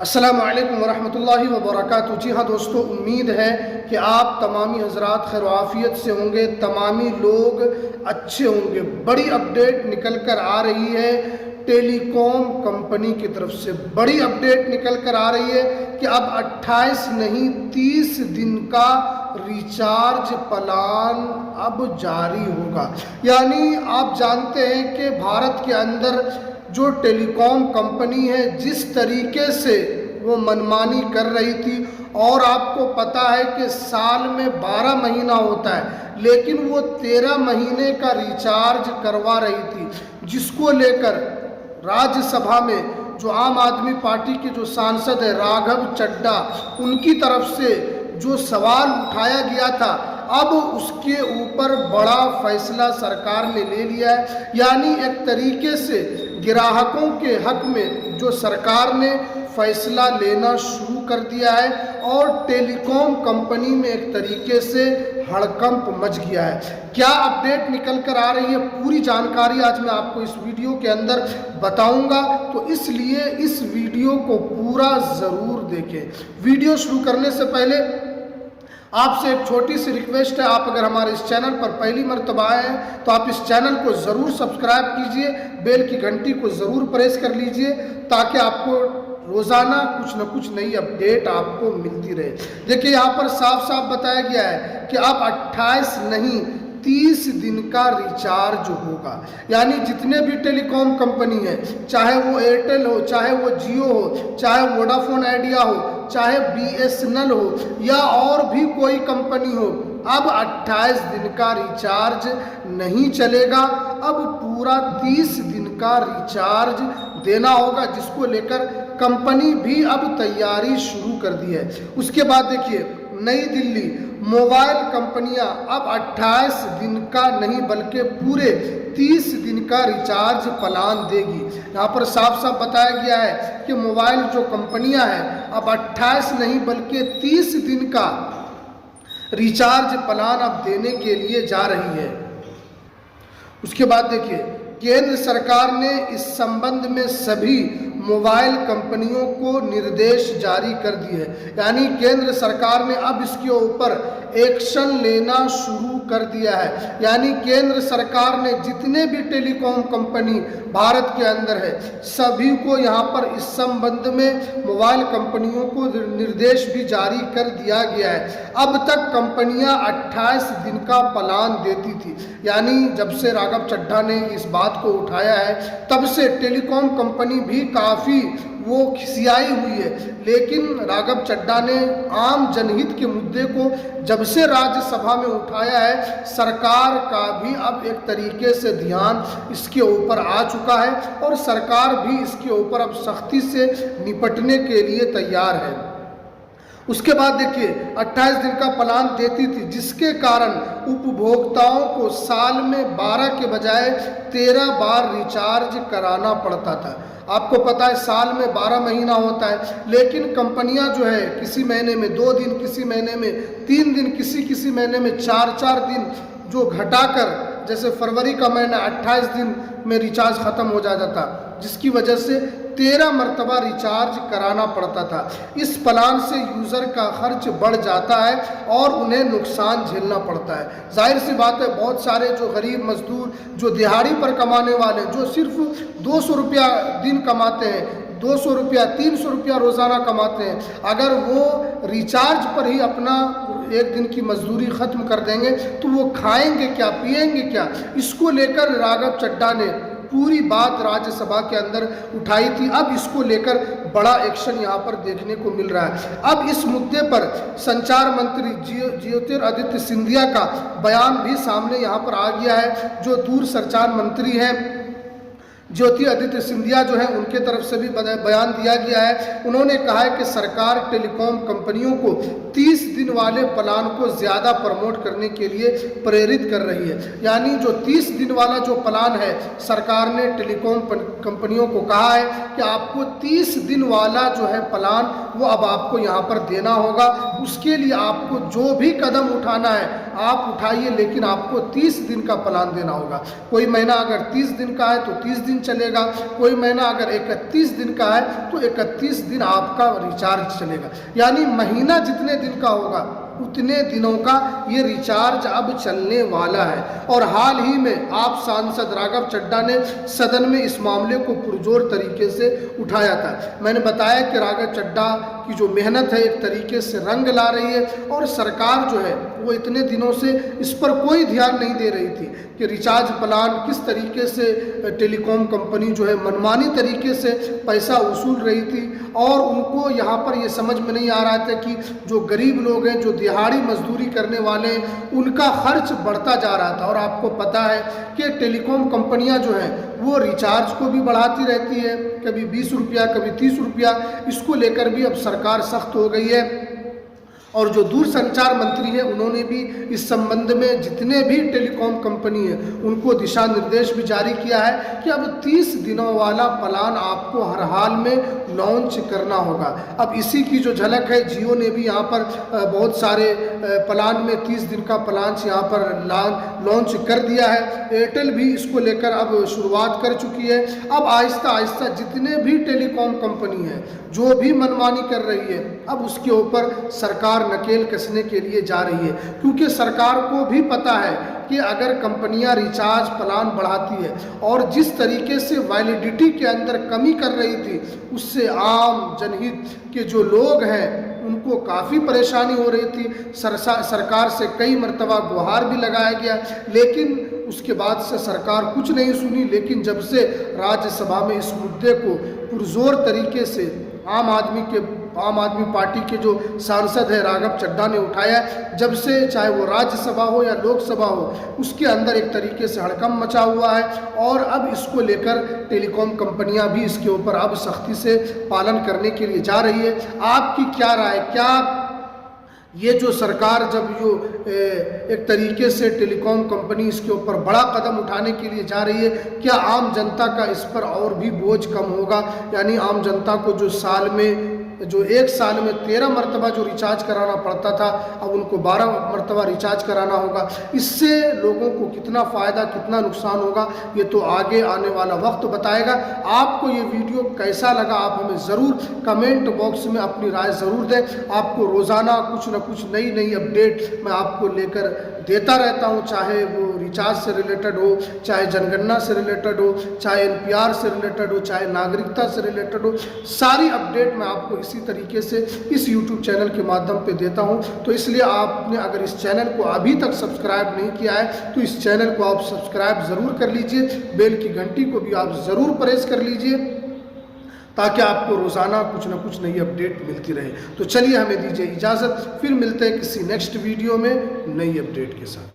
अस्सलामु अलैकुम वरहमतुल्लाहि वबरकातुहू। जी हाँ दोस्तों, उम्मीद है कि आप तमामी हजरात खैर आफियत से होंगे, तमामी लोग अच्छे होंगे। बड़ी अपडेट निकल कर आ रही है टेलीकॉम कंपनी की तरफ से। बड़ी अपडेट निकल कर आ रही है कि अब 28 नहीं 30 दिन का रिचार्ज प्लान अब जारी होगा। यानी आप जानते हैं कि भारत के अंदर जो टेलीकॉम कंपनी है जिस तरीके से वो मनमानी कर रही थी, और आपको पता है कि साल में 12 महीना होता है लेकिन वो 13 महीने का रिचार्ज करवा रही थी, जिसको लेकर राज्यसभा में जो आम आदमी पार्टी के जो सांसद है राघव चड्ढा, उनकी तरफ से जो सवाल उठाया गया था, अब उसके ऊपर बड़ा फैसला सरकार ने ले लिया है। यानी एक तरीके से ग्राहकों के हक में जो सरकार ने फैसला लेना शुरू कर दिया है, और टेलीकॉम कंपनी में एक तरीके से हड़कंप मच गया है। क्या अपडेट निकल कर आ रही है, पूरी जानकारी आज मैं आपको इस वीडियो के अंदर बताऊंगा, तो इसलिए इस वीडियो को पूरा ज़रूर देखें। वीडियो शुरू करने से पहले आपसे एक छोटी सी रिक्वेस्ट है, आप अगर हमारे इस चैनल पर पहली मर्तबा आए हैं तो आप इस चैनल को ज़रूर सब्सक्राइब कीजिए, बेल की घंटी को ज़रूर प्रेस कर लीजिए, ताकि आपको रोज़ाना कुछ न कुछ नई अपडेट आपको मिलती रहे। देखिए यहाँ पर साफ साफ बताया गया है कि अब 28 नहीं 30 दिन का रिचार्ज होगा। यानी जितने भी टेलीकॉम कंपनी है, चाहे वो एयरटेल हो, चाहे वो जियो हो, चाहे वोडाफोन आइडिया हो, चाहे BSNL हो, या और भी कोई कंपनी हो, अब 28 दिन का रिचार्ज नहीं चलेगा। अब पूरा 30 दिन का रिचार्ज देना होगा, जिसको लेकर कंपनी भी अब तैयारी शुरू कर दी है। उसके बाद देखिए, नई दिल्ली मोबाइल कंपनियां अब 28 दिन का नहीं बल्कि पूरे 30 दिन का रिचार्ज प्लान देगी। यहाँ पर साफ साफ बताया गया है कि मोबाइल जो कंपनियां हैं अब 28 नहीं बल्कि 30 दिन का रिचार्ज प्लान अब देने के लिए जा रही है। उसके बाद देखिए, केंद्र सरकार ने इस संबंध में सभी मोबाइल कंपनियों को निर्देश जारी कर दिए हैं। यानी केंद्र सरकार ने अब इसके ऊपर एक्शन लेना शुरू कर दिया है। यानी केंद्र सरकार ने जितने भी टेलीकॉम कंपनी भारत के अंदर है, सभी को यहाँ पर इस संबंध में मोबाइल कंपनियों को निर्देश भी जारी कर दिया गया है। अब तक कंपनियां 28 दिन का प्लान देती थी। यानी जब से राघव चड्ढा ने इस बात को उठाया है, तब से टेलीकॉम कंपनी भी काफ़ी वो खिसियाई हुई है। लेकिन राघव चड्ढा ने आम जनहित के मुद्दे को जब से राज्यसभा में उठाया है, सरकार का भी अब एक तरीके से ध्यान इसके ऊपर आ चुका है, और सरकार भी इसके ऊपर अब सख्ती से निपटने के लिए तैयार है। उसके बाद देखिए, 28 दिन का प्लान देती थी, जिसके कारण उपभोक्ताओं को साल में 12 के बजाय 13 बार रिचार्ज कराना पड़ता था। आपको पता है साल में 12 महीना होता है, लेकिन कंपनियां जो है किसी महीने में 2 दिन, किसी महीने में 3 दिन, किसी महीने में 4 दिन जो घटाकर, जैसे फरवरी का महीना 28 दिन में रिचार्ज ख़त्म हो जाता था, जिसकी वजह से 13 मरतबा रिचार्ज कराना पड़ता था। इस प्लान से यूज़र का खर्च बढ़ जाता है और उन्हें नुकसान झेलना पड़ता है। जाहिर सी बात है, बहुत सारे जो गरीब मजदूर, जो दिहाड़ी पर कमाने वाले, जो सिर्फ 200 रुपया दिन कमाते हैं, 200 रुपया 300 रुपया रोज़ाना कमाते हैं, अगर वो रिचार्ज पर ही अपना एक दिन की मजदूरी ख़त्म कर देंगे तो वो खाएंगे क्या, पिएंगे क्या? इसको लेकर राघव चड्ढा ने पूरी बात राज्यसभा के अंदर उठाई थी। अब इसको लेकर बड़ा एक्शन यहाँ पर देखने को मिल रहा है। अब इस मुद्दे पर संचार मंत्री ज्योतिरादित्य सिंधिया का बयान भी सामने यहाँ पर आ गया है। जो दूरसंचार मंत्री हैं ज्योतिरादित्य सिंधिया जो है, उनके तरफ से भी बयान दिया गया है। उन्होंने कहा है कि सरकार टेलीकॉम कंपनियों को 30 दिन वाले प्लान को ज़्यादा प्रमोट करने के लिए प्रेरित कर रही है। यानी जो 30 दिन वाला जो प्लान है, सरकार ने टेलीकॉम कंपनियों को कहा है कि आपको 30 दिन वाला जो है प्लान वो अब आपको यहाँ पर देना होगा। उसके लिए आपको जो भी कदम उठाना है आप उठाइए, लेकिन आपको 30 दिन का प्लान देना होगा। कोई महीना अगर 30 दिन का है तो 30 दिन चलेगा, कोई महीना अगर 31 दिन का है तो 31 दिन आपका रिचार्ज चलेगा। यानी महीना जितने दिन का होगा उतने दिनों का ये रिचार्ज अब चलने वाला है। और हाल ही में आप सांसद राघव चड्ढा ने सदन में इस मामले को पुरजोर तरीके से उठाया था। मैंने बताया कि राघव चड्ढा की जो मेहनत है एक तरीके से रंग ला रही है, और सरकार जो है वो इतने दिनों से इस पर कोई ध्यान नहीं दे रही थी कि रिचार्ज प्लान किस तरीके से टेलीकॉम कंपनी जो है मनमानी तरीके से पैसा वसूल रही थी। और उनको यहाँ पर ये समझ में नहीं आ रहा था कि जो गरीब लोग हैं, जो दिहाड़ी मजदूरी करने वाले हैं, उनका खर्च बढ़ता जा रहा था। और आपको पता है कि टेलीकॉम कंपनियां जो हैं वो रिचार्ज को भी बढ़ाती रहती है, कभी 20 रुपया, कभी 30 रुपया। इसको लेकर भी अब सरकार सख्त हो गई है। और जो दूरसंचार मंत्री है उन्होंने भी इस संबंध में जितने भी टेलीकॉम कंपनी है उनको दिशा निर्देश भी जारी किया है कि अब 30 दिनों वाला प्लान आपको हर हाल में लॉन्च करना होगा। अब इसी की जो झलक है, जियो ने भी यहाँ पर बहुत सारे प्लान में 30 दिन का प्लान यहाँ पर लॉन्च कर दिया है। एयरटेल भी इसको लेकर अब शुरुआत कर चुकी है। अब आहिस्ता आहिस्ता जितने भी टेलीकॉम कंपनी है जो भी मनमानी कर रही है, अब उसके ऊपर सरकार नकेल कसने के लिए जा रही है। क्योंकि सरकार को भी पता है कि अगर कंपनियां रिचार्ज प्लान बढ़ाती है और जिस तरीके से वैलिडिटी के अंदर कमी कर रही थी, उससे आम जनहित के जो लोग हैं उनको काफ़ी परेशानी हो रही थी। सरकार से कई मर्तबा गुहार भी लगाया गया, लेकिन उसके बाद से सरकार कुछ नहीं सुनी। लेकिन जब से राज्यसभा में इस मुद्दे को पुरजोर तरीके से आम आदमी पार्टी के जो सांसद है राघव चड्ढा ने उठाया, जब से चाहे वो राज्यसभा हो या लोकसभा हो, उसके अंदर एक तरीके से हड़कंप मचा हुआ है। और अब इसको लेकर टेलीकॉम कंपनियां भी इसके ऊपर अब सख्ती से पालन करने के लिए जा रही है। आपकी क्या राय? क्या ये जो सरकार जब जो एक तरीके से टेलीकॉम कंपनी इसके ऊपर बड़ा कदम उठाने के लिए जा रही है, क्या आम जनता का इस पर और भी बोझ कम होगा? यानी आम जनता को जो एक साल में 13 मरतबा जो रिचार्ज कराना पड़ता था, अब उनको 12 मरतबा रिचार्ज कराना होगा। इससे लोगों को कितना फ़ायदा कितना नुकसान होगा ये तो आगे आने वाला वक्त बताएगा। आपको ये वीडियो कैसा लगा आप हमें ज़रूर कमेंट बॉक्स में अपनी राय ज़रूर दें। आपको रोज़ाना कुछ न कुछ नई अपडेट मैं आपको लेकर देता रहता हूँ, चाहे वो रिचार्ज से रिलेटेड हो, चाहे जनगणना से रिलेटेड हो, चाहे NPR से रिलेटेड हो, चाहे नागरिकता से रिलेटेड हो। सारी अपडेट मैं आपको इसी तरीके से इस YouTube चैनल के माध्यम पे देता हूं। तो इसलिए आपने अगर इस चैनल को अभी तक सब्सक्राइब नहीं किया है तो इस चैनल को आप सब्सक्राइब ज़रूर कर लीजिए, बेल की घंटी को भी आप ज़रूर प्रेस कर लीजिए, ताकि आपको रोज़ाना कुछ न कुछ नई अपडेट मिलती रहे। तो चलिए हमें दीजिए इजाज़त, फिर मिलते हैं किसी नेक्स्ट वीडियो में नई अपडेट के साथ।